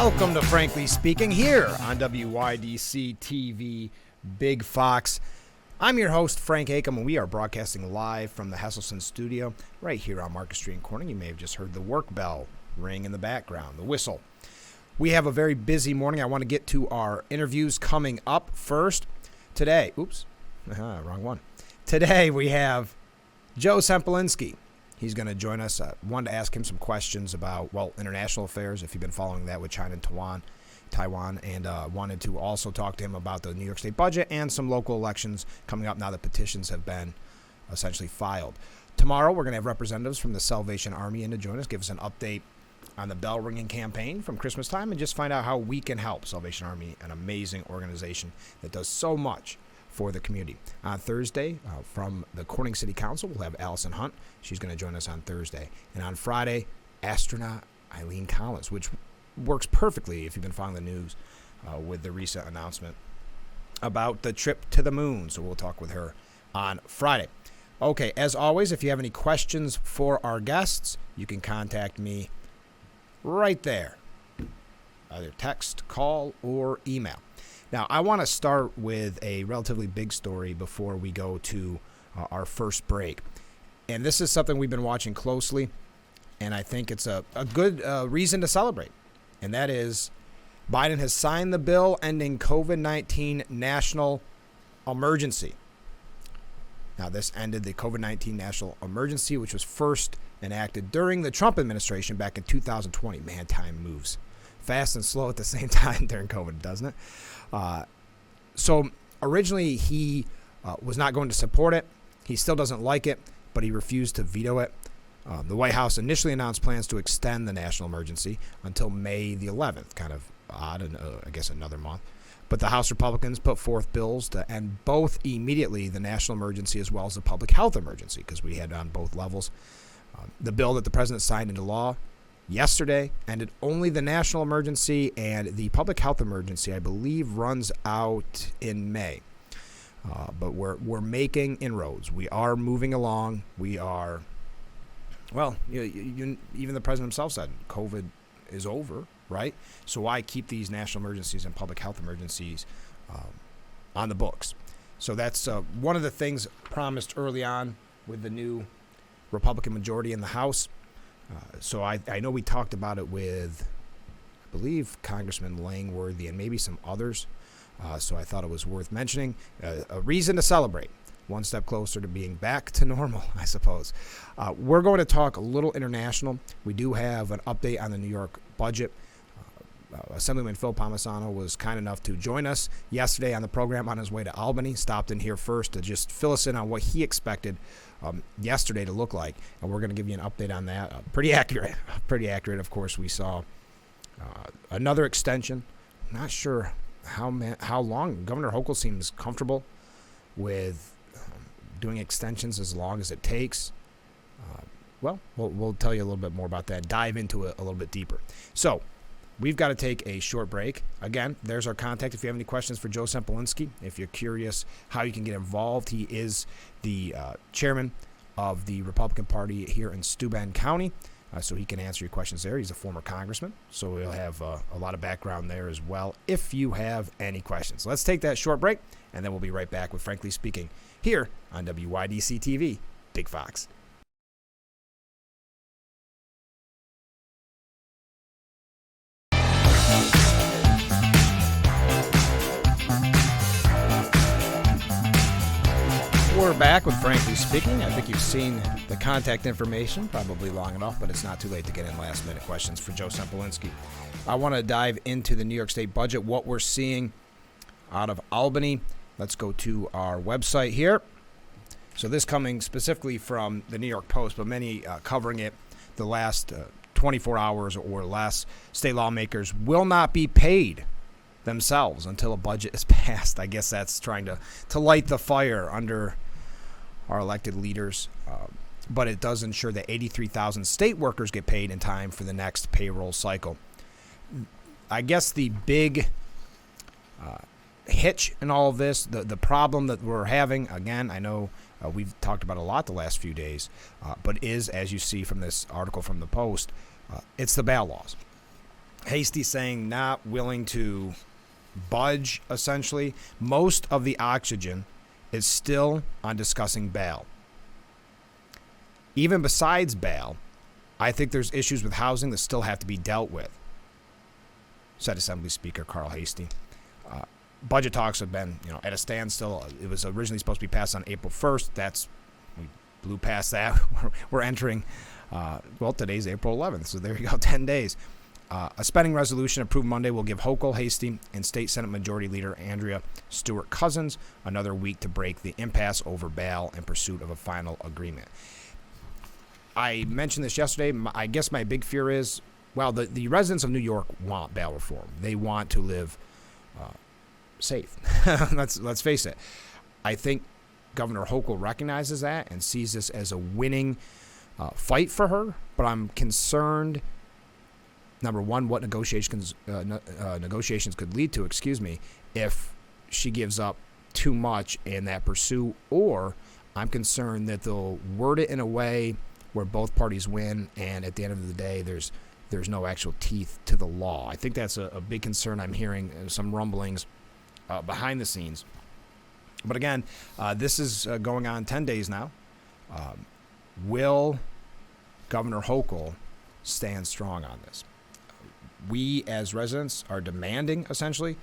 Welcome to Frankly Speaking here on WYDC TV Big Fox. I'm your host, Frank Acom, and we are broadcasting live from the Hesselson studio right here on Market Street in Corning. You may have just heard the work bell ring in the background, the whistle. We have a very busy morning. I want to get to our interviews coming up first. Today, wrong one. Today we have Joe Sempolinski. He's going to join us. Wanted to ask him some questions about, international affairs, if you've been following that with China and Taiwan, and wanted to also talk to him about the New York State budget and some local elections coming up now that petitions have been essentially filed. Tomorrow, we're going to have representatives from the Salvation Army in to join us, give us an update on the bell ringing campaign from Christmas time, and just find out how we can help. Salvation Army, an amazing organization that does so much for the community. On Thursday, from the Corning City Council, we'll have Allison Hunt. She's going to join us on Thursday. And on Friday, astronaut Eileen Collins, which works perfectly if you've been following the news with the recent announcement about the trip to the moon. So we'll talk with her on Friday. Okay, as always, if you have any questions for our guests, you can contact me right there. Either text, call, or email. Now, I want to start with a relatively big story before we go to our first break. And this is something we've been watching closely, and I think it's a good reason to celebrate. And that is Biden has signed the bill ending COVID-19 national emergency. Now, this ended the COVID-19 national emergency, which was first enacted during the Trump administration back in 2020. Man, time moves fast and slow at the same time during COVID, doesn't it? So originally he was not going to support it. He still doesn't like it, but he refused to veto it. The White House initially announced plans to extend the national emergency until May the 11th, kind of odd, and I guess another month. But the House Republicans put forth bills to end both immediately the national emergency as well as the public health emergency, because we had on both levels. The bill that the president signed into law yesterday ended only the national emergency, and the public health emergency, I believe, runs out in May. But we're making inroads. We are moving along. We are, even the president himself said COVID is over, right? So why keep these national emergencies and public health emergencies on the books? So that's one of the things promised early on with the new Republican majority in the House. So I know we talked about it with, I believe, Congressman Langworthy and maybe some others. So I thought it was worth mentioning. A reason to celebrate. One step closer to being back to normal, I suppose. We're going to talk a little international. We do have an update on the New York budget. Assemblyman Phil Palmisano was kind enough to join us yesterday on the program on his way to Albany. Stopped in here first to just fill us in on what he expected yesterday to look like, and we're going to give you an update on that. Pretty accurate. Of course, we saw another extension. Not sure how long. Governor Hochul seems comfortable with doing extensions as long as it takes. We'll tell you a little bit more about that. Dive into it a little bit deeper. So we've got to take a short break. Again, there's our contact if you have any questions for Joe Sempolinski. If you're curious how you can get involved, he is the chairman of the Republican Party here in Steuben County, so he can answer your questions there. He's a former congressman, so we'll have a lot of background there as well if you have any questions. Let's take that short break, and then we'll be right back with Frankly Speaking here on WYDC TV, Big Fox. We're back with Frankly Speaking. I think you've seen the contact information probably long enough, but it's not too late to get in last-minute questions for Joe Sempolinski. I want to dive into the New York State budget, what we're seeing out of Albany. Let's go to our website here. So this coming specifically from the New York Post, but many covering it the last 24 hours or less. State lawmakers will not be paid themselves until a budget is passed. I guess that's trying to light the fire under our elected leaders. But it does ensure that 83,000 state workers get paid in time for the next payroll cycle. I guess the big hitch in all of this, the problem that we're having, again, I know we've talked about a lot the last few days, but is, as you see from this article from the Post, it's the bail laws. Hasty saying not willing to budge, essentially. Most of the oxygen is still on discussing bail. Even besides bail, I think there's issues with housing that still have to be dealt with, said Assembly Speaker Carl Hasty. Budget talks have been, at a standstill. It was originally supposed to be passed on April 1st. We blew past that. We're entering, today's April 11th, so there you go, 10 days. A spending resolution approved Monday will give Hochul, Hasty, and State Senate Majority Leader Andrea Stewart-Cousins another week to break the impasse over bail in pursuit of a final agreement. I mentioned this yesterday. I guess my big fear is, the residents of New York want bail reform. They want to live safe. Let's face it. I think Governor Hochul recognizes that and sees this as a winning fight for her. But I'm concerned, number one, what negotiations could lead to, if she gives up too much in that pursuit, or I'm concerned that they'll word it in a way where both parties win, and at the end of the day, there's no actual teeth to the law. I think that's a big concern. I'm hearing some rumblings behind the scenes. But again, this is going on 10 days now. Will Governor Hochul stand strong on this? We as residents are demanding, essentially,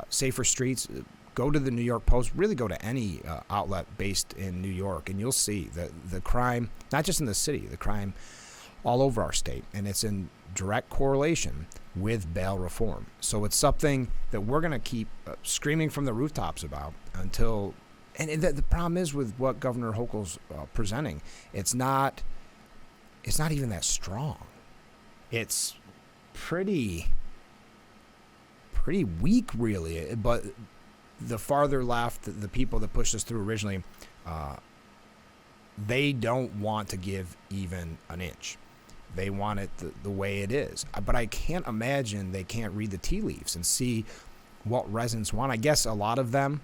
safer streets. Go to the New York Post, really go to any outlet based in New York, and you'll see that the crime, not just in the city, the crime all over our state, and it's in direct correlation with bail reform. So it's something that we're going to keep screaming from the rooftops about until, and the problem is with what Governor Hochul's presenting, it's not even that strong. It's pretty weak, really, but the farther left, the people that pushed us through originally, they don't want to give even an inch. They want it the way it is. But I can't imagine they can't read the tea leaves and see what residents want. I guess a lot of them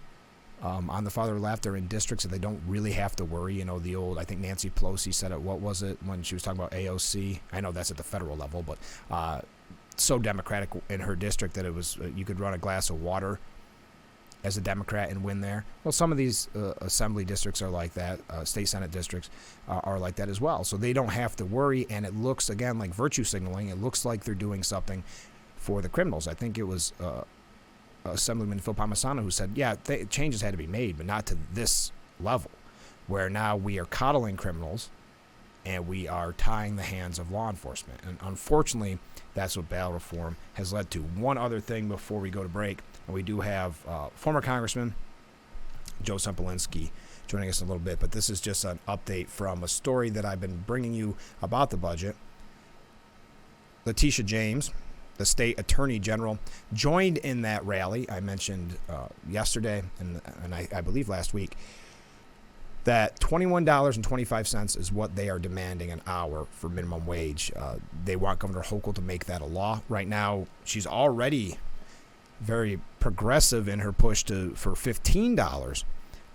on the farther left are in districts that they don't really have to worry. I think Nancy Pelosi said it, what was it, when she was talking about AOC? I know that's at the federal level, but so Democratic in her district that it was you could run a glass of water as a Democrat and win there. Well, some of these assembly districts are like that. State Senate districts are like that as well. So they don't have to worry, and it looks, again, like virtue signaling. It looks like they're doing something for the criminals. I think it was Assemblyman Phil Palmisano who said, changes had to be made, but not to this level, where now we are coddling criminals and we are tying the hands of law enforcement. And unfortunately, that's what bail reform has led to. One other thing before we go to break, and we do have former Congressman Joe Sempolinski joining us in a little bit, but this is just an update from a story that I've been bringing you about the budget. Letitia James, the state attorney general, joined in that rally I mentioned yesterday and I believe last week, that $21.25 is what they are demanding an hour for minimum wage. They want Governor Hochul to make that a law. Right now, she's already very progressive in her push for $15,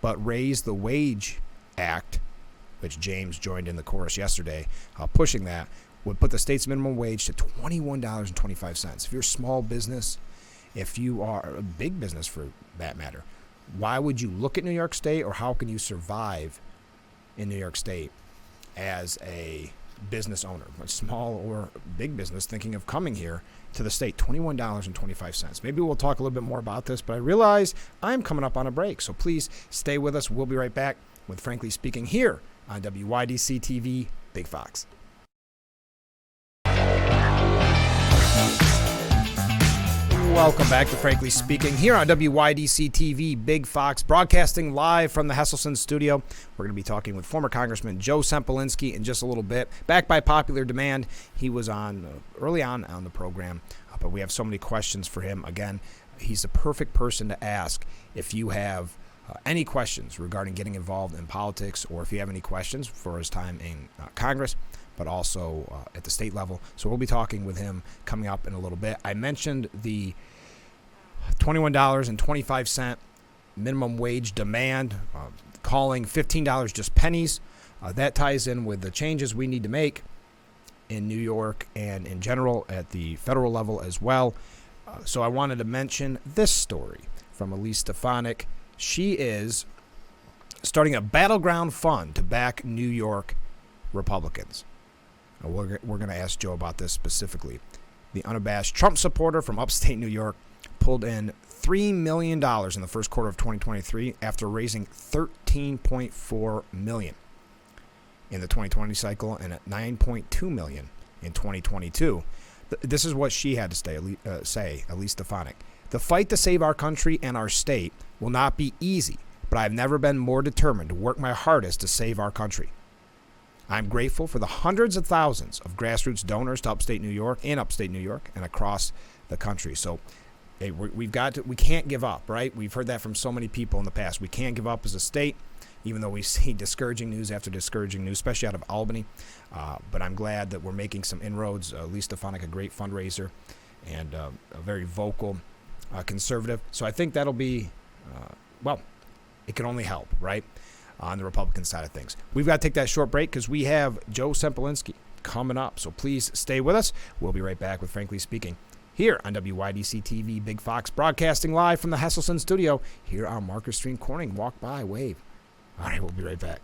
but raise the Wage Act, which James joined in the chorus yesterday, pushing that, would put the state's minimum wage to $21.25. If you're a small business, if you are a big business for that matter, why would you look at New York State, or how can you survive in New York State as a business owner, a small or big business thinking of coming here to the state? $21.25. Maybe we'll talk a little bit more about this, but I realize I'm coming up on a break, so please stay with us. We'll be right back with Frankly Speaking here on WYDC TV, Big Fox. Welcome back to Frankly Speaking here on WYDC TV, Big Fox, broadcasting live from the Hesselson studio. We're going to be talking with former Congressman Joe Sempolinski in just a little bit. Back by popular demand, he was on early on the program, but we have so many questions for him. Again, he's the perfect person to ask if you have any questions regarding getting involved in politics, or if you have any questions for his time in Congress, but also at the state level. So we'll be talking with him coming up in a little bit. I mentioned the $21.25 minimum wage demand, calling $15 just pennies. That ties in with the changes we need to make in New York and in general at the federal level as well. So I wanted to mention this story from Elise Stefanik. She is starting a battleground fund to back New York Republicans. We're going to ask Joe about this specifically. The unabashed Trump supporter from upstate New York pulled in $3 million in the first quarter of 2023 after raising $13.4 million in the 2020 cycle and at $9.2 million in 2022. This is what she had to say, Elise Stefanik. The fight to save our country and our state will not be easy, but I've never been more determined to work my hardest to save our country. I'm grateful for the hundreds of thousands of grassroots donors to upstate New York, in upstate New York, and across the country. So hey, we can't give up, right? We've heard that from so many people in the past. We can't give up as a state, even though we see discouraging news after discouraging news, especially out of Albany. But I'm glad that we're making some inroads. Elise Stefanik, a great fundraiser and a very vocal conservative. So I think that'll be, it can only help, right, on the Republican side of things. We've got to take that short break because we have Joe Sempolinski coming up. So please stay with us. We'll be right back with Frankly Speaking here on WYDC TV, Big Fox, broadcasting live from the Hesselson studio here on Market Street Corning. Walk by, wave. All right, we'll be right back.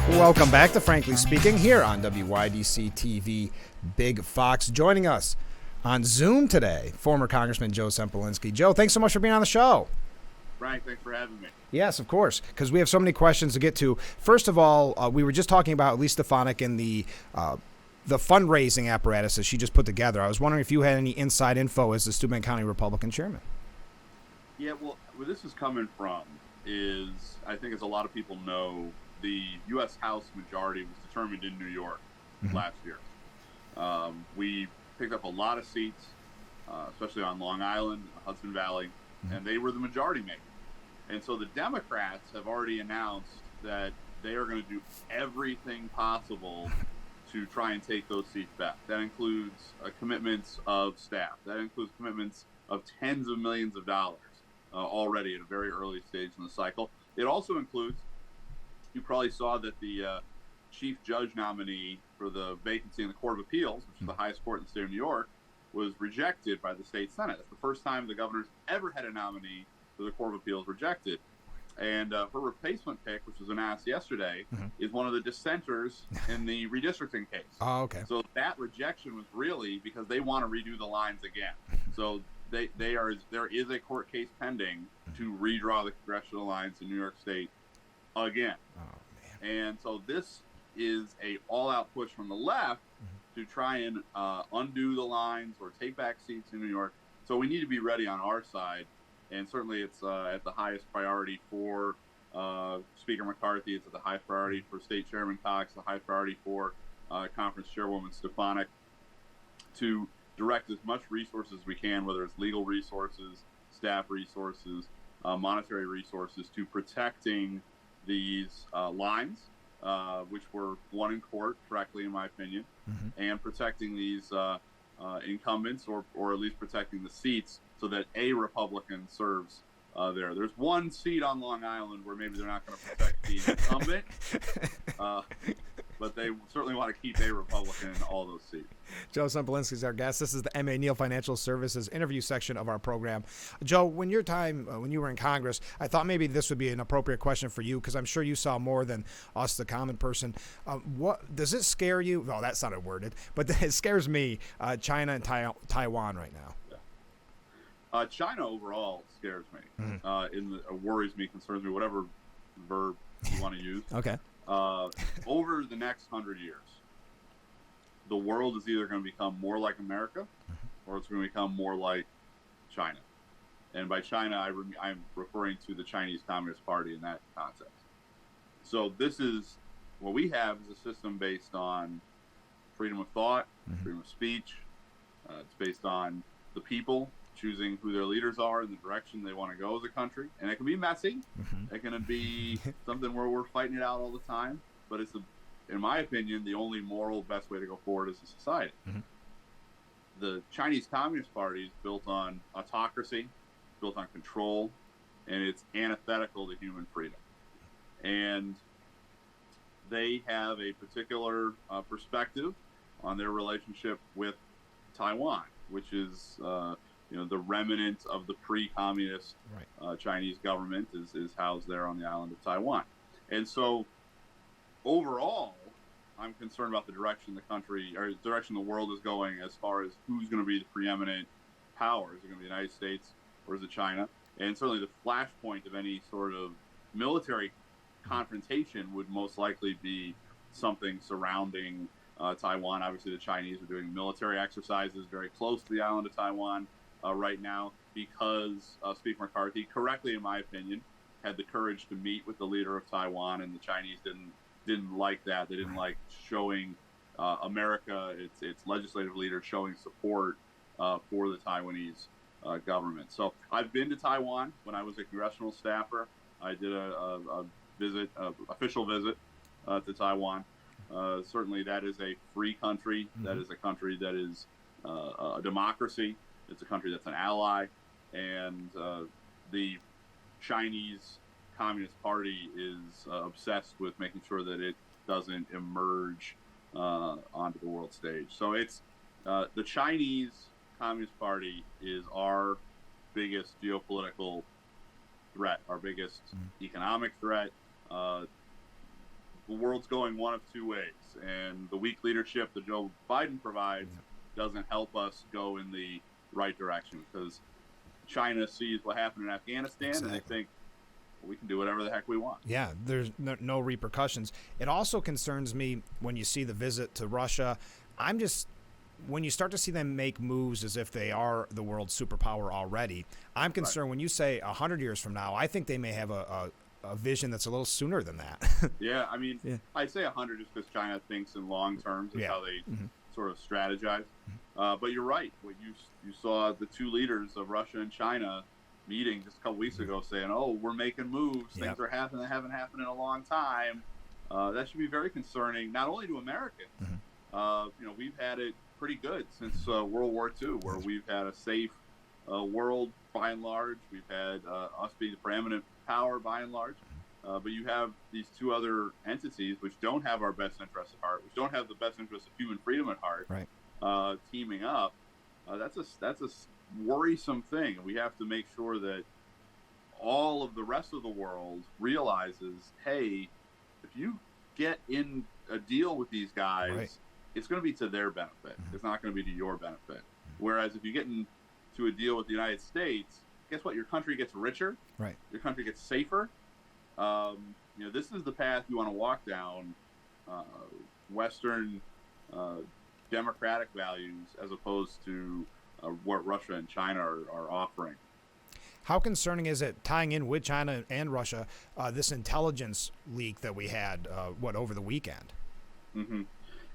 Welcome back to Frankly Speaking here on WYDC TV, Big Fox. Joining us on Zoom today, former Congressman Joe Sempolinski. Joe, thanks so much for being on the show. Frank, thanks for having me. Yes, of course, because we have so many questions to get to. First of all, we were just talking about Elise Stefanik and the fundraising apparatus that she just put together. I was wondering if you had any inside info as the Steuben County Republican chairman. Yeah, well, where this is coming from is, I think as a lot of people know, the U.S. House majority was determined in New York last year. We picked up a lot of seats, especially on Long Island, Hudson Valley, and they were the majority maker. And so the Democrats have already announced that they are going to do everything possible to try and take those seats back. That includes commitments of staff. That includes commitments of tens of millions of dollars already at a very early stage in the cycle. It also includes, you probably saw that the chief judge nominee for the vacancy in the Court of Appeals, which is the highest court in the state of New York, was rejected by the state Senate. It's the first time the governor's ever had a nominee for the Court of Appeals rejected. And her replacement pick, which was announced yesterday, is one of the dissenters in the redistricting case. Oh, okay. So that rejection was really because they want to redo the lines again. So there is a court case pending to redraw the congressional lines in New York State again. Oh, man. And so this is a all-out push from the left to try and undo the lines or take back seats in New York. So we need to be ready on our side. And certainly it's at the highest priority for Speaker McCarthy. It's at the highest priority for State Chairman Cox, the highest priority for Conference Chairwoman Stefanik, to direct as much resources as we can, whether it's legal resources, staff resources, monetary resources, to protecting these lines, which were won in court correctly, in my opinion, and protecting these incumbents, or at least protecting the seats, so that a Republican serves there. There's one seat on Long Island where maybe they're not going to protect the incumbent, but they certainly want to keep a Republican in all those seats. Joe Sempolinski is our guest. This is the M.A. Neal Financial Services interview section of our program. Joe, when you were in Congress, I thought maybe this would be an appropriate question for you, because I'm sure you saw more than us, the common person. What does it scare you? Well, that sounded worded, but it scares me, China and Taiwan right now. China overall scares me. Worries me, concerns me, whatever verb you want to use. Okay. Over the next 100 years, the world is either going to become more like America, or it's going to become more like China. And by China, I'm referring to the Chinese Communist Party in that context. So this is what we have is a system based on freedom of thought, freedom of speech. It's based on the people choosing who their leaders are and the direction they want to go as a country. And it can be messy. It can be something where we're fighting it out all the time. But it's, in my opinion, the only moral best way to go forward as a society. The Chinese Communist Party is built on autocracy, built on control, and it's antithetical to human freedom. And they have a particular perspective on their relationship with Taiwan, which is the remnant of the pre-communist Chinese government is housed there on the island of Taiwan. And so overall, I'm concerned about the direction the country or the direction the world is going as far as who's going to be the preeminent power. Is it going to be the United States or is it China? And certainly the flashpoint of any sort of military confrontation would most likely be something surrounding Taiwan. Obviously, the Chinese are doing military exercises very close to the island of Taiwan right now because Speaker McCarthy, correctly in my opinion, had the courage to meet with the leader of Taiwan, and the Chinese didn't like that. They didn't like showing America, its legislative leaders, showing support for the Taiwanese government. So I've been to Taiwan when I was a congressional staffer. I did a visit, official visit to Taiwan. Certainly, that is a free country. Mm-hmm. That is a country that is a democracy. It's a country that's an ally, and the Chinese Communist Party is obsessed with making sure that it doesn't emerge onto the world stage. So it's the Chinese Communist Party is our biggest geopolitical threat, our biggest economic threat. The world's going one of two ways, and the weak leadership that Joe Biden provides doesn't help us go in the right direction, because China sees what happened in Afghanistan and they think, well, we can do whatever the heck we want. Yeah, there's no repercussions. It also concerns me when you see the visit to Russia. When you start to see them make moves as if they are the world's superpower already, I'm concerned when you say 100 years from now, I think they may have a vision that's a little sooner than that. Yeah, I mean, I'd say 100 just because China thinks in long terms of how they sort of strategize. But you're right. What you saw the two leaders of Russia and China meeting just a couple weeks ago saying, oh, we're making moves. Things are happening that haven't happened in a long time. That should be very concerning, not only to Americans. We've had it pretty good since World War II, where we've had a safe world by and large. We've had us being the preeminent power by and large. But you have these two other entities which don't have our best interests at heart, which don't have the best interests of human freedom at heart, teaming up. That's a worrisome thing. We have to make sure that all of the rest of the world realizes, hey, if you get in a deal with these guys, it's going to be to their benefit. It's not going to be to your benefit. Whereas if you get into a deal with the United States, guess what? Your country gets richer. Your country gets safer. This is the path you want to walk down, Western democratic values, as opposed to what Russia and China are offering. How concerning is it, tying in with China and Russia, this intelligence leak that we had, over the weekend?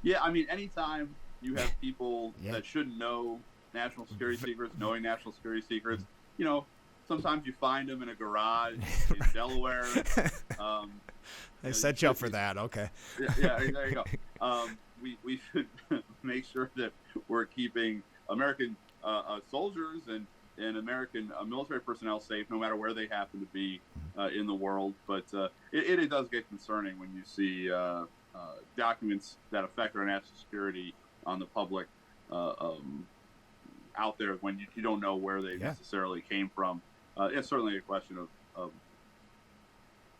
Yeah, I mean, anytime you have people that shouldn't know national security secrets, knowing national security secrets, sometimes you find them in a garage in Delaware. They set you up for that. Okay. Yeah, there you go. We should make sure that we're keeping American soldiers and American military personnel safe, no matter where they happen to be in the world. But it does get concerning when you see documents that affect our national security on the public out there when you don't know where they necessarily came from. It's certainly a question of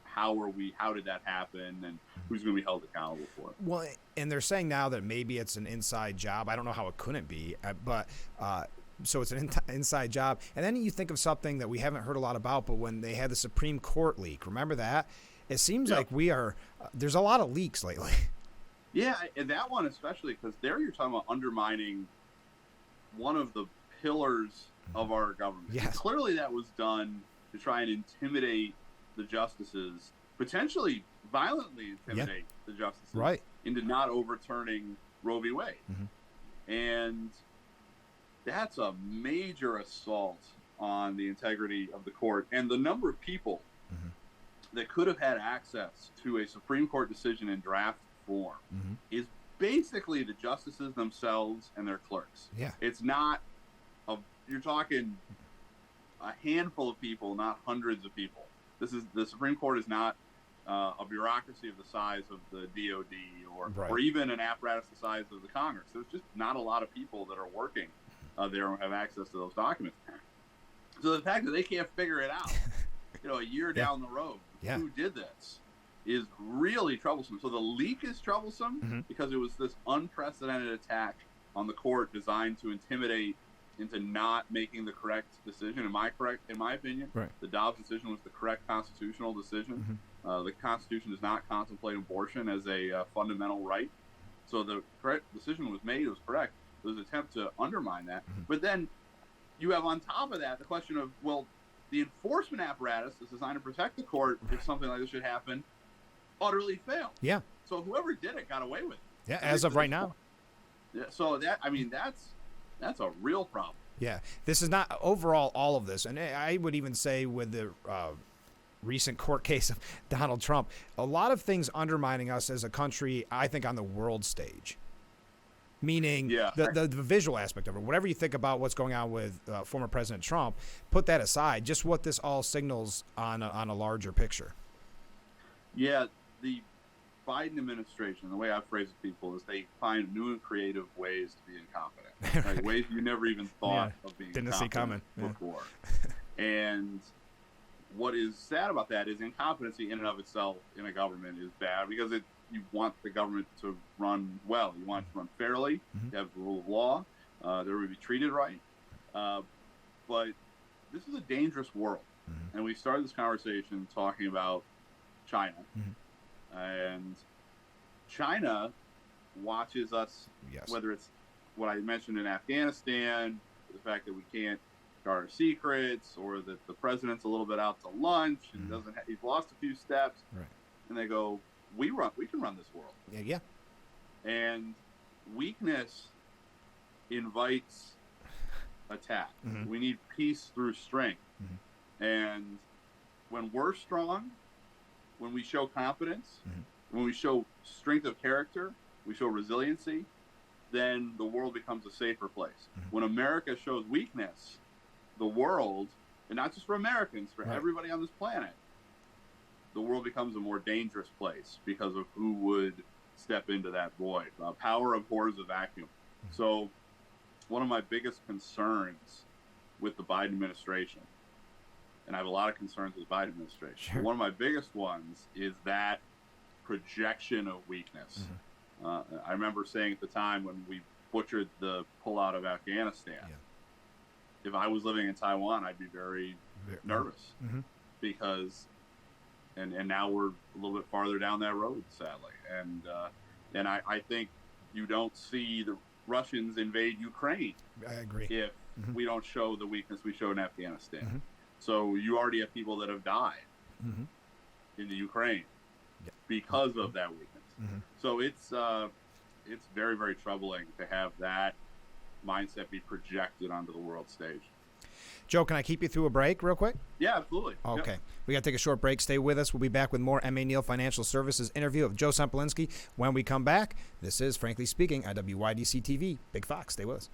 how did that happen, and who's going to be held accountable for it. Well, and they're saying now that maybe it's an inside job. I don't know how it couldn't be, but so it's an inside job. And then you think of something that we haven't heard a lot about, but when they had the Supreme Court leak, remember that? It seems like there's a lot of leaks lately. Yeah, and that one especially, because there you're talking about undermining one of the pillars of our government. Yes. Clearly that was done to try and intimidate the justices, potentially violently intimidate the justices into not overturning Roe v. Wade. And that's a major assault on the integrity of the court. And the number of people that could have had access to a Supreme Court decision in draft form is basically the justices themselves and their clerks. Yeah. It's not you're talking a handful of people, not hundreds of people. The Supreme Court is not a bureaucracy of the size of the DOD or even an apparatus the size of the Congress. There's just not a lot of people that are working there and have access to those documents. So the fact that they can't figure it out, a year down the road, who did this, is really troublesome. So the leak is troublesome because it was this unprecedented attack on the court designed to intimidate into not making the correct decision. Am I correct? In my opinion, the Dobbs decision was the correct constitutional decision. The Constitution does not contemplate abortion as a fundamental right. So the correct decision was made. It was correct. There was an attempt to undermine that. But then you have on top of that the question of, well, the enforcement apparatus is designed to protect the court if something like this should happen, utterly failed. Yeah. So whoever did it got away with it. Yeah, as of right now. Yeah. So that's a real problem. Yeah. This is not overall all of this. And I would even say with the recent court case of Donald Trump, a lot of things undermining us as a country, I think, on the world stage. Meaning the visual aspect of it. Whatever you think about what's going on with former President Trump, put that aside. Just what this all signals on a larger picture. Yeah, the Biden administration, the way I phrase it to people, is they find new and creative ways to be incompetent. Like ways you never even thought of being didn't see coming before. And what is sad about that is incompetency in and of itself in a government is bad because you want the government to run well. You want it to run fairly. You have the rule of law. They will be treated right. But this is a dangerous world. And we started this conversation talking about China. And China watches us, whether it's what I mentioned in Afghanistan, the fact that we can't guard our secrets, or that the president's a little bit out to lunch and he's lost a few steps. And they go, we can run this world. Yeah. And weakness invites attack. We need peace through strength. And when we're strong, when we show confidence, when we show strength of character, we show resiliency, then the world becomes a safer place. When America shows weakness, the world, and not just for Americans, for everybody on this planet, the world becomes a more dangerous place because of who would step into that void. Power abhors a vacuum. So one of my biggest concerns with the Biden administration, and I have a lot of concerns with the Biden administration, but one of my biggest ones is that projection of weakness. I remember saying at the time when we butchered the pullout of Afghanistan, if I was living in Taiwan, I'd be very nervous because and now we're a little bit farther down that road, sadly. And I think you don't see the Russians invade Ukraine. I agree. If we don't show the weakness we showed in Afghanistan. So you already have people that have died in the Ukraine because of that weakness. So it's very, very troubling to have that mindset be projected onto the world stage. Joe, can I keep you through a break real quick? Yeah, absolutely. Okay. We got to take a short break. Stay with us. We'll be back with more M.A. Neal Financial Services interview of Joe Sempolinski when we come back. This is Frankly Speaking on WYDC TV. Big Fox. Stay with us.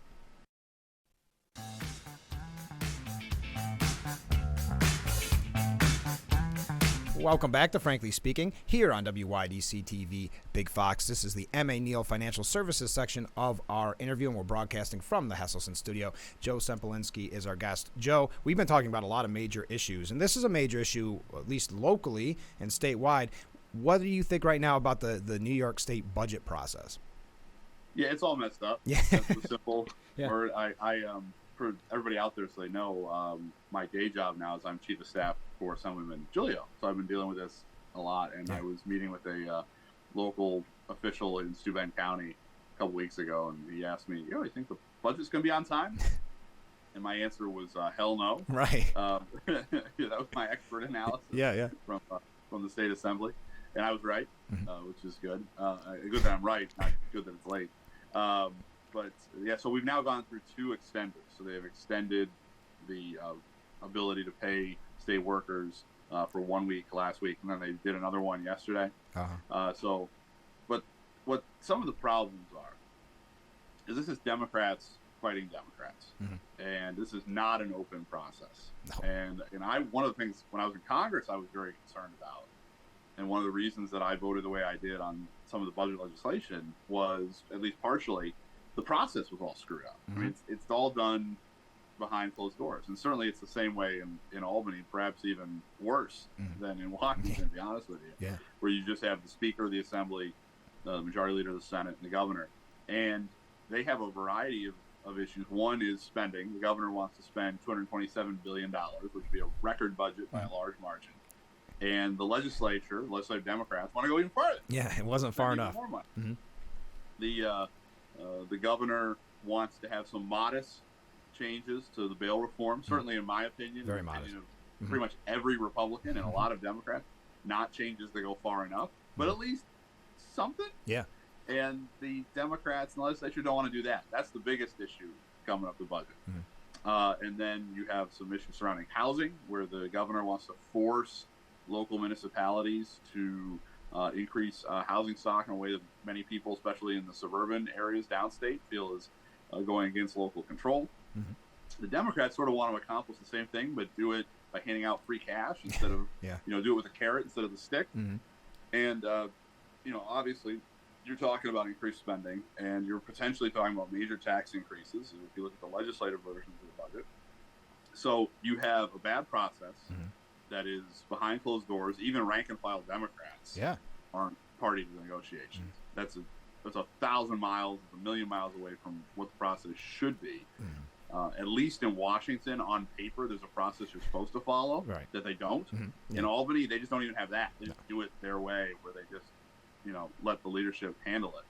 Welcome back to Frankly Speaking here on WYDC TV Big Fox. This is the M.A. Neal Financial Services section of our interview, and we're broadcasting from the Hesselson studio. Joe Sempolinski is our guest. Joe, we've been talking about a lot of major issues, and this is a major issue, at least locally and statewide. What do you think right now about the New York State budget process? Yeah, it's all messed up. Yeah. That's the simple word. I for everybody out there so they know, my day job now is I'm chief of staff for Assemblyman Giglio. So I've been dealing with this a lot, and I was meeting with a local official in Steuben County a couple weeks ago, and he asked me, you think the budget's going to be on time? And my answer was, hell no. Right. That was my expert analysis from the State Assembly. And I was right, which is good. Good that I'm right, not good that it's late. But so we've now gone through two extenders. So they have extended the ability to pay state workers for 1 week last week, and then they did another one yesterday. But what some of the problems are is this is Democrats fighting Democrats, Mm-hmm. and this is not an open process. No. And one of the things when I was in Congress, I was very concerned about, and one of the reasons that I voted the way I did on some of the budget legislation was, at least partially, the process was all screwed up. Mm-hmm. I mean, it's all done behind closed doors, and certainly it's the same way in Albany, perhaps even worse than in Washington, to be honest with you. Yeah. Where you just have the Speaker of the Assembly, the Majority Leader of the Senate, and the Governor, and they have a variety of issues. One is spending. The Governor wants to spend $227 billion, which would be a record budget by a large margin. And the legislative Democrats, want to go even further. Yeah, it wasn't far enough. More money. Mm-hmm. The governor wants to have some modest changes to the bail reform. Certainly, in my opinion, Very in the modest. opinion of pretty much every Republican and a lot of Democrats, not changes that go far enough, but at least something. Yeah. And the Democrats and the legislature don't want to do that. That's the biggest issue coming up the budget. And then you have some issues surrounding housing, where the governor wants to force local municipalities to increase housing stock in a way that many people, especially in the suburban areas downstate, feel is going against local control. The Democrats sort of want to accomplish the same thing, but do it by handing out free cash instead of, do it with a carrot instead of the stick. And, obviously, you're talking about increased spending, and you're potentially talking about major tax increases if you look at the legislative versions of the budget. So you have a bad process that is behind closed doors. Even rank and file Democrats aren't party to the negotiations. That's 1,000 miles, 1,000,000 miles away from what the process should be. At least in Washington, on paper, there's a process you're supposed to follow that they don't. In Albany, they just don't even have that. They just do it their way, where they just, let the leadership handle it.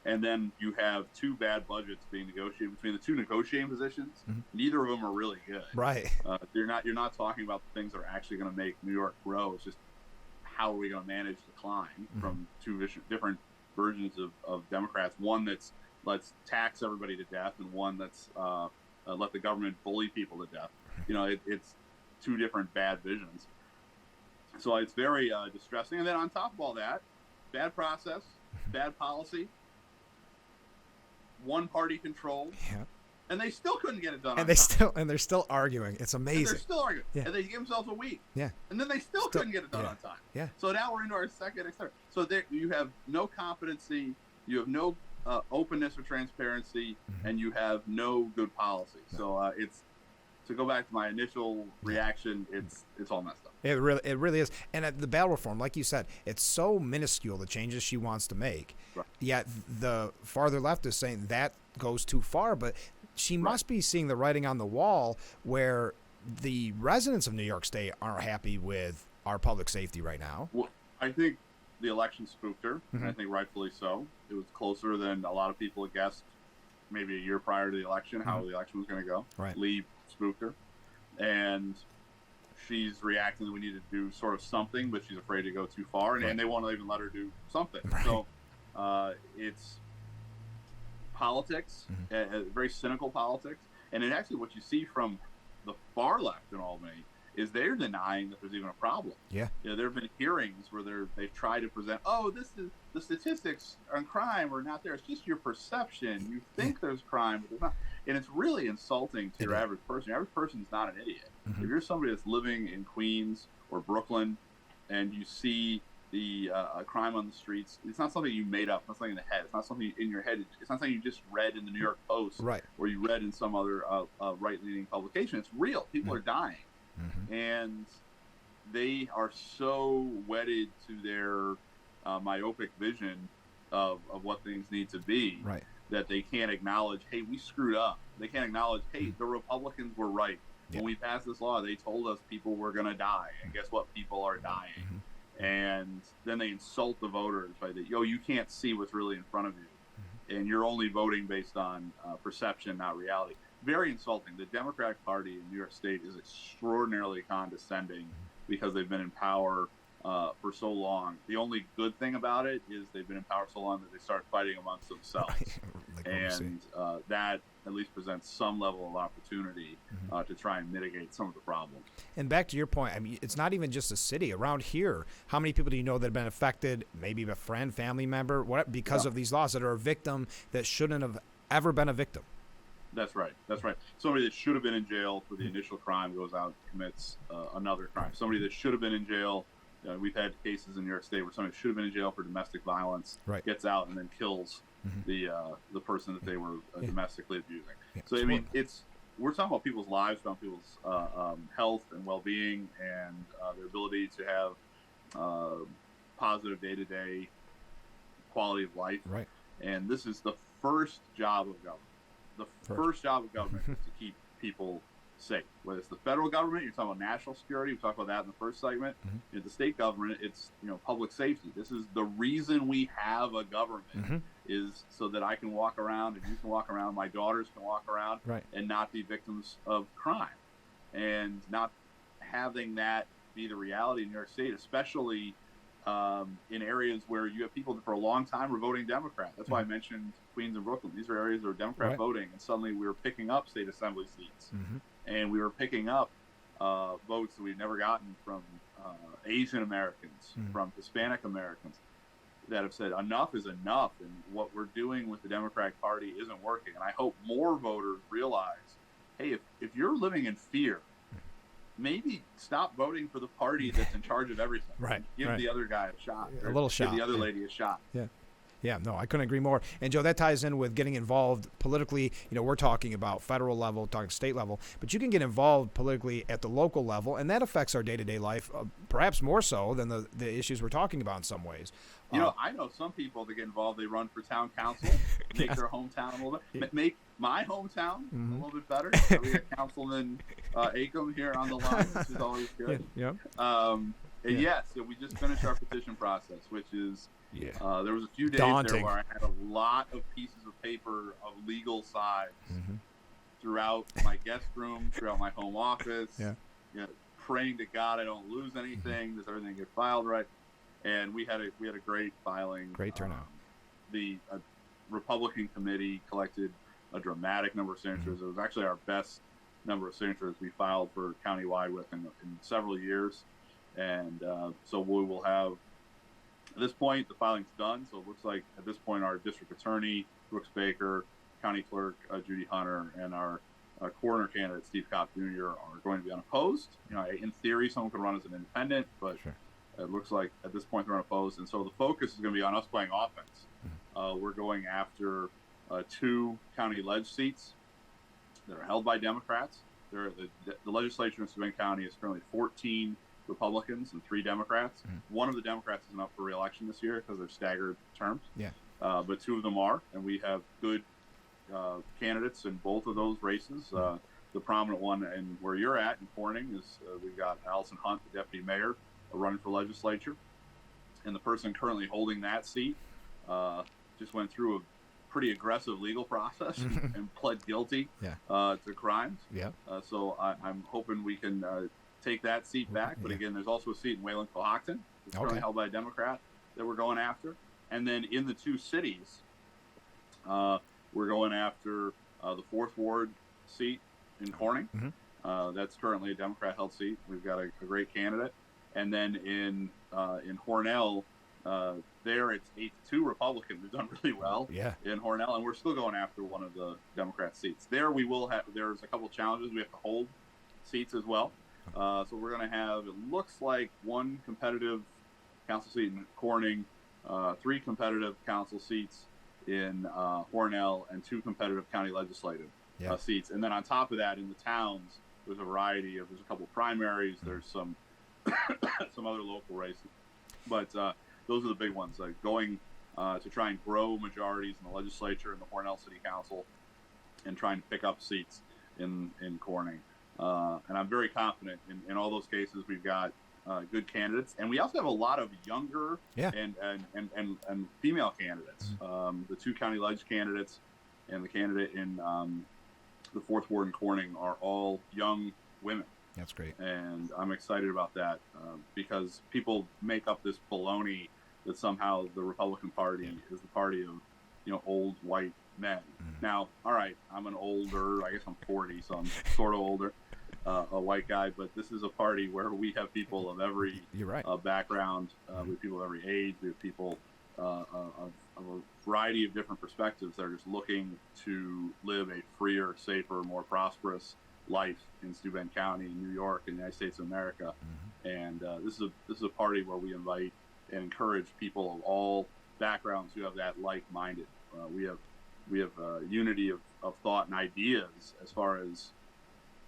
And then you have two bad budgets being negotiated between the two negotiating positions. Neither of them are really good. Right. You're not talking about the things that are actually going to make New York grow. It's just how are we going to manage the climb from two different versions of Democrats. One that's let's tax everybody to death, and one that's let the government bully people to death. It's two different bad visions. So it's very distressing. And then on top of all that, bad process, bad policy, one party control, and they still couldn't get it done. And they're still arguing. It's amazing. And they're still arguing. And they give themselves a week. Yeah. And then they still couldn't get it done on time. Yeah. So now we're into our second experiment. So there you have no competency, you have no openness or transparency, and you have no good policy. So it's, to go back to my initial reaction, it's all messed up. It really is. And the bail reform, like you said, it's so minuscule, the changes she wants to make. Right. Yet the farther left is saying that goes too far. But she must be seeing the writing on the wall, where the residents of New York State aren't happy with our public safety right now. Well, I think the election spooked her, and I think rightfully so. It was closer than a lot of people had guessed maybe a year prior to the election, how the election was going to go. Right. Lee spooked her. And she's reacting that we need to do sort of something, but she's afraid to go too far, and they won't even let her do something. Right. So it's politics, very cynical politics. And it actually, what you see from the far left in Albany is they're denying that there's even a problem. Yeah. There have been hearings where they've tried to present, this is the statistics on crime are not there. It's just your perception. You think there's crime, but there's not. And it's really insulting to your average person. Your average person is not an idiot. If you're somebody that's living in Queens or Brooklyn and you see the crime on the streets, it's not something you made up. It's not something in the head. It's not something in your head. It's not something you just read in the New York Post or you read in some other right-leaning publication. It's real. People are dying. And they are so wedded to their myopic vision of what things need to be that they can't acknowledge, hey, we screwed up. They can't acknowledge, hey, the Republicans were right. When we passed this law, they told us people were going to die. And guess what? People are dying. And then they insult the voters by that, you can't see what's really in front of you. And you're only voting based on perception, not reality. Very insulting. The Democratic Party in New York State is extraordinarily condescending because they've been in power for so long. The only good thing about it is they've been in power so long that they start fighting amongst themselves. And that at least presents some level of opportunity to try and mitigate some of the problems. And back to your point, I mean, it's not even just a city. Around here, how many people do you know that have been affected, maybe a friend, family member, because of these laws, that are a victim that shouldn't have ever been a victim. That's right. That's right. Somebody that should have been in jail for the initial crime goes out and commits another crime. Somebody that should have been in jail. We've had cases in New York State where somebody should have been in jail for domestic violence, gets out and then kills the person that they were domestically abusing. Yeah. So I mean, we're talking about people's lives, about people's health and well-being, and their ability to have positive day-to-day quality of life. Right. And this is the first job of government. The first job of government is to keep people safe. Whether it's the federal government, you're talking about national security. We talked about that in the first segment. In the state government, it's public safety. This is the reason we have a government is so that I can walk around and you can walk around, my daughters can walk around, and not be victims of crime, and not having that be the reality in New York State, especially in areas where you have people that for a long time were voting Democrat. That's why I mentioned Queens and Brooklyn. These are areas that are Democrat voting, and suddenly we were picking up state assembly seats, and we were picking up votes that we'd never gotten from Asian Americans, from Hispanic Americans, that have said enough is enough, and what we're doing with the Democratic Party isn't working. And I hope more voters realize, hey, if you're living in fear, maybe stop voting for the party that's in charge of everything. Give the other guy a shot. A little shot. Give the other lady a shot. Yeah, no, I couldn't agree more. And Joe, that ties in with getting involved politically. We're talking about federal level, talking state level, but you can get involved politically at the local level, and that affects our day-to-day life, perhaps more so than the issues we're talking about in some ways. I know some people that get involved, they run for town council, make their hometown a little bit, make my hometown a little bit better. We got Councilman Acom here on the line, which is always good. And yes, we just finished our petition process, which is there was a few days daunting there where I had a lot of pieces of paper of legal sides throughout my guest room, throughout my home office, praying to God I don't lose anything, does everything get filed right? And we had a great filing. Great turnout. The Republican committee collected a dramatic number of signatures. It was actually our best number of signatures we filed for countywide with in several years. And so we will have, at this point, the filing's done. So it looks like at this point, our district attorney, Brooks Baker, county clerk, Judy Hunter, and our coroner candidate, Steve Kopp Jr., are going to be unopposed. In theory, someone could run as an independent, but it looks like at this point they're unopposed. And so the focus is going to be on us playing offense. We're going after 2 county ledge seats that are held by Democrats. The legislature in Savannah County is currently 14 Republicans and 3 Democrats. One of the Democrats isn't up for re-election this year because they're staggered terms. But 2 of them are, and we have good candidates in both of those races. The prominent one, and where you're at in Corning, is we've got Allison Hunt, the deputy mayor, running for legislature, and the person currently holding that seat just went through a pretty aggressive legal process and pled guilty to crimes. So I'm hoping we can take that seat back. But again, there's also a seat in Wayland-Cohocton that's currently held by a Democrat that we're going after. And then in the 2 cities, we're going after the 4th Ward seat in Corning. That's currently a Democrat-held seat. We've got a great candidate. And then in Hornell, there it's 8-2 Republican. We've done really well in Hornell, and we're still going after one of the Democrat seats. There we will have. There's a couple challenges. We have to hold seats as well. So we're going to have, it looks like, 1 competitive council seat in Corning, 3 competitive council seats in Hornell, and 2 competitive county legislative seats. And then on top of that, in the towns, there's a variety of. There's a couple primaries. There's some other local races, but those are the big ones. Going to try and grow majorities in the legislature and the Hornell City Council, and trying to pick up seats in Corning. And I'm very confident in all those cases. We've got good candidates, and we also have a lot of younger and female candidates. The 2 county ledge candidates and the candidate in the 4th Ward in Corning are all young women. That's great. And I'm excited about that because people make up this baloney that somehow the Republican Party is the party of, old white men. Now, all right, I'm an older, I guess I'm 40, so I'm sort of older, a white guy, but this is a party where we have people of every background. We have people of every age. We have people of a variety of different perspectives that are just looking to live a freer, safer, more prosperous life in Steuben County, in New York, in the United States of America. And this is a party where we invite and encourage people of all backgrounds who have that like-minded. We have unity of thought and ideas as far as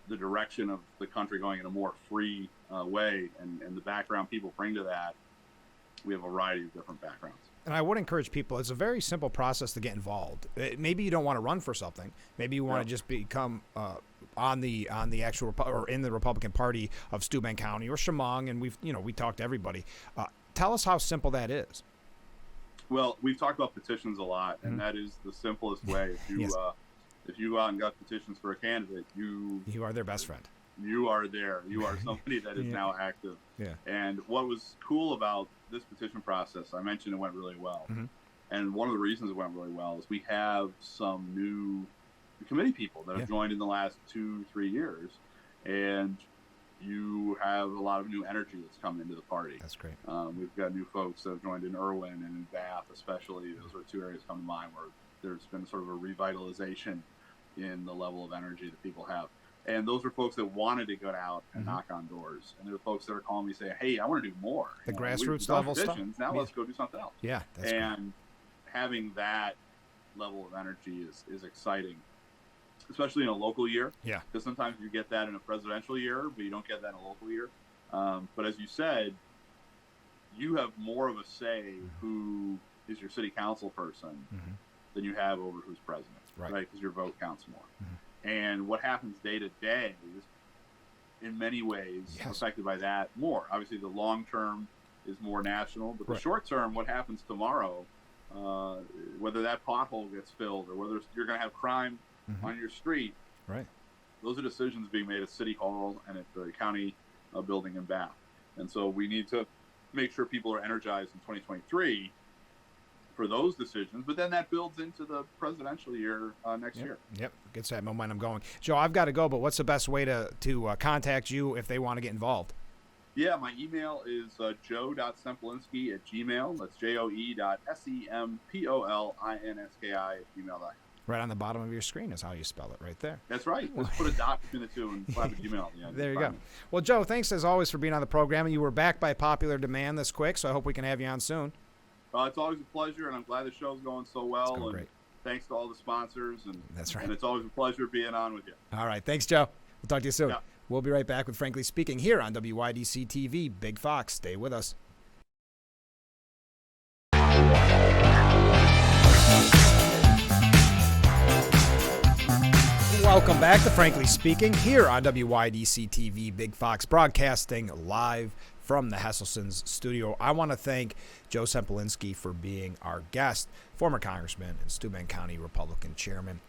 the direction of the country going in a more free way, and the background people bring to that. We have a variety of different backgrounds. And I would encourage people, it's a very simple process to get involved. Maybe you don't want to run for something. Maybe you want to just become on the actual or in the Republican Party of Steuben County or Chemung, and we talked to everybody. Tell us how simple that is. Well, we've talked about petitions a lot, and that is the simplest way. If you if you go out and got petitions for a candidate, you are their best friend. You are there. You are somebody that is now active. Yeah. And what was cool about this petition process, I mentioned it went really well. And one of the reasons it went really well is we have some new committee people that have joined in the last 2-3 years. And you have a lot of new energy that's come into the party. That's great. We've got new folks that have joined in Irwin and in Bath, especially. Those are two areas come to mind where there's been sort of a revitalization in the level of energy that people have. And those are folks that wanted to get out and knock on doors. And there are folks that are calling me saying, hey, I want to do more. The grassroots level stuff. Now let's go do something else. Yeah. That's and having that level of energy is exciting, especially in a local year. Yeah. Because sometimes you get that in a presidential year, but you don't get that in a local year. But as you said, you have more of a say who is your city council person than you have over who's president, right? Because your vote counts more. And what happens day to day is, in many ways, affected by that more. Obviously, the long term is more national, but the short term, what happens tomorrow, whether that pothole gets filled or whether you're going to have crime on your street, those are decisions being made at City Hall and at the county building in Bath. And so we need to make sure people are energized in 2023 for those decisions, but then that builds into the presidential year next year. Yep, gets that momentum going. Joe, I've got to go, but what's the best way to contact you if they want to get involved? Yeah, my email is joe.sempolinski@gmail. That's joe.sempolinski@gmail.com. Right on the bottom of your screen is how you spell it, right there. That's right. Just put a dot between the two and slap a Gmail at the end. There you go. Well, Joe, thanks as always for being on the program. You were back by popular demand this quick, so I hope we can have you on soon. It's always a pleasure, and I'm glad the show's going so well. It's going great. Thanks to all the sponsors. And that's right. And it's always a pleasure being on with you. All right. Thanks, Joe. We'll talk to you soon. Yeah. We'll be right back with Frankly Speaking here on WYDC TV. Big Fox. Stay with us. Welcome back to Frankly Speaking here on WYDC TV. Big Fox broadcasting live from the Hesselson's studio. I want to thank Joe Sempolinski for being our guest, former congressman and Steuben County Republican chairman.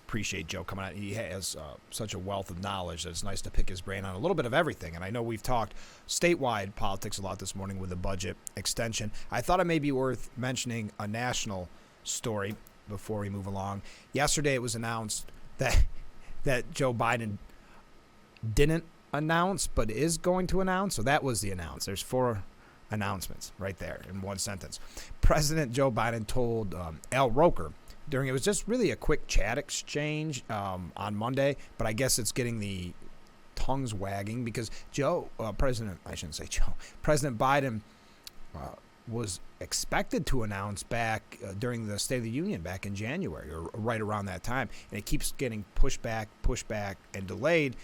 Appreciate Joe coming out. He has such a wealth of knowledge that it's nice to pick his brain on a little bit of everything. And I know we've talked statewide politics a lot this morning with the budget extension. I thought it may be worth mentioning a national story before we move along. Yesterday it was announced that Joe Biden didn't announce, but is going to announce. So that was the announce. There's 4 announcements right there in one sentence. President Joe Biden told Al Roker during, it was just really a quick chat exchange on Monday, but I guess it's getting the tongues wagging because President Biden was expected to announce back during the State of the Union back in January or right around that time, and it keeps getting pushed back, and delayed.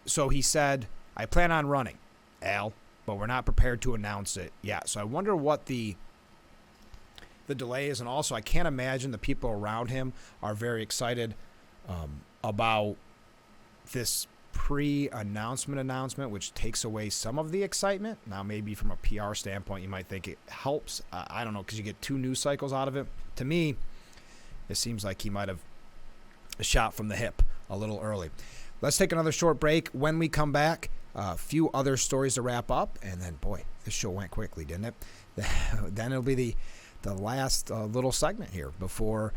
So he said, I plan on running, Al, but we're not prepared to announce it yet. So I wonder what the delay is, and also I can't imagine the people around him are very excited about this pre-announcement, which takes away some of the excitement. Now, maybe from a PR standpoint, you might think it helps. I don't know, because you get 2 news cycles out of it. To me, it seems like he might have shot from the hip a little early. Let's take another short break. When we come back, a few other stories to wrap up, and then, boy, this show went quickly, didn't it? Then it'll be the last little segment here before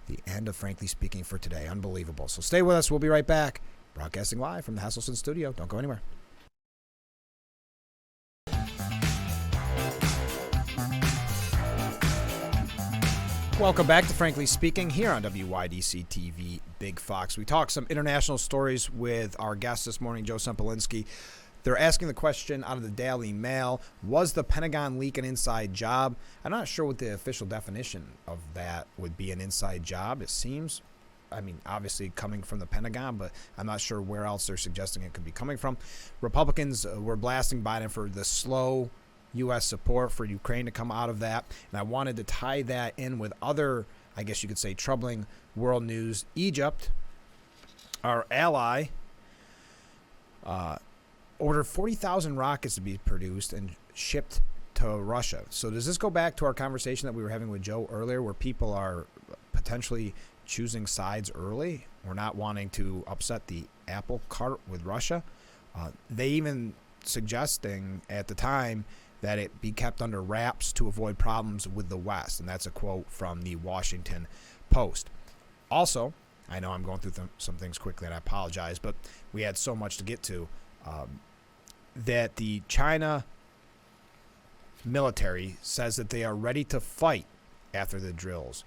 the end of Frankly Speaking for today. Unbelievable. So stay with us. We'll be right back. Broadcasting live from the Hesselson studio. Don't go anywhere. Welcome back to Frankly Speaking here on WYDC TV Big Fox. We talked some international stories with our guest this morning, Joe Sempolinski. They're asking the question out of the Daily Mail, was the Pentagon leak an inside job? I'm not sure what the official definition of that would be, an inside job. It seems, obviously coming from the Pentagon, but I'm not sure where else they're suggesting it could be coming from. Republicans were blasting Biden for the slow U.S. support for Ukraine to come out of that. And I wanted to tie that in with other, I guess you could say, troubling world news. Egypt, our ally, ordered 40,000 rockets to be produced and shipped to Russia. So does this go back to our conversation that we were having with Joe earlier, where people are potentially choosing sides early or not wanting to upset the apple cart with Russia? They even suggesting at the time that it be kept under wraps to avoid problems with the West. And that's a quote from the Washington Post. Also, I know I'm going through some things quickly, and I apologize, but we had so much to get to, that the China military says that they are ready to fight after the drills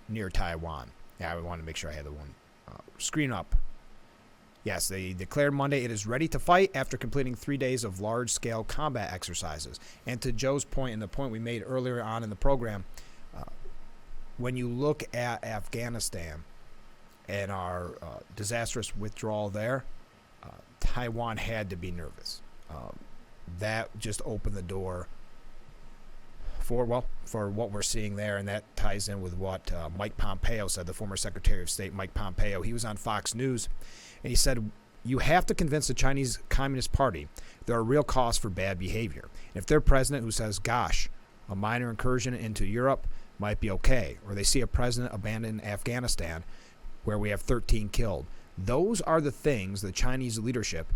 near Taiwan. Yeah, I wanted to make sure I had the one screen up. Yes, they declared Monday it is ready to fight after completing 3 days of large-scale combat exercises. And to Joe's point and the point we made earlier on in the program, when you look at Afghanistan and our disastrous withdrawal there, Taiwan had to be nervous. That just opened the door for what we're seeing there, and that ties in with what Mike Pompeo said, the former Secretary of State Mike Pompeo. He was on Fox News, and he said, you have to convince the Chinese Communist Party there are real cause for bad behavior. And if their president who says, gosh, a minor incursion into Europe might be okay, or they see a president abandon Afghanistan where we have 13 killed, those are the things the Chinese leadership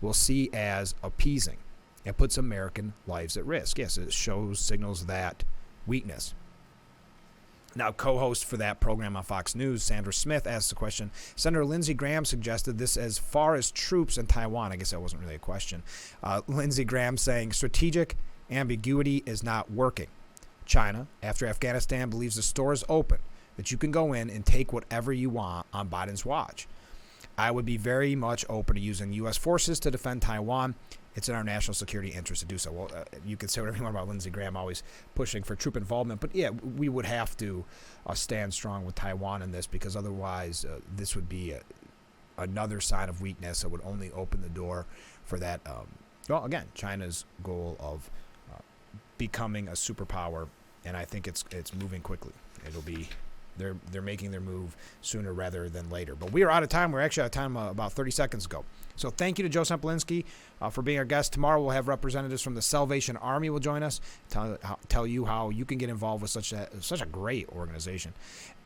will see as appeasing. It puts American lives at risk. Yes, it signals that weakness. Now, co-host for that program on Fox News, Sandra Smith, asked the question. Senator Lindsey Graham suggested this as far as troops in Taiwan. I guess that wasn't really a question. Lindsey Graham saying strategic ambiguity is not working. China, after Afghanistan, believes the store is open, that you can go in and take whatever you want on Biden's watch. I would be very much open to using U.S. forces to defend Taiwan. It's in our national security interest to do so. Well, you could say whatever you want about Lindsey Graham always pushing for troop involvement, but yeah, we would have to stand strong with Taiwan in this, because otherwise this would be another sign of weakness that would only open the door for that. Again, China's goal of becoming a superpower, and I think it's moving quickly. It'll be. They're making their move sooner rather than later. But we are out of time. We're actually out of time about 30 seconds ago. So thank you to Joe Sempolinski for being our guest. Tomorrow we'll have representatives from the Salvation Army will join us, tell you how you can get involved with such a great organization.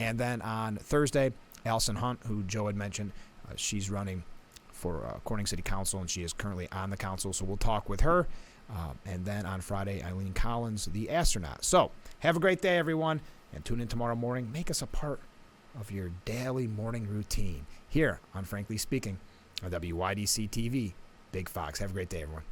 And then on Thursday, Allison Hunt, who Joe had mentioned, she's running for Corning City Council, and she is currently on the council. So we'll talk with her. And then on Friday, Eileen Collins, the astronaut. So have a great day, everyone. And tune in tomorrow morning. Make us a part of your daily morning routine here on Frankly Speaking on WYDC TV, Big Fox. Have a great day, everyone.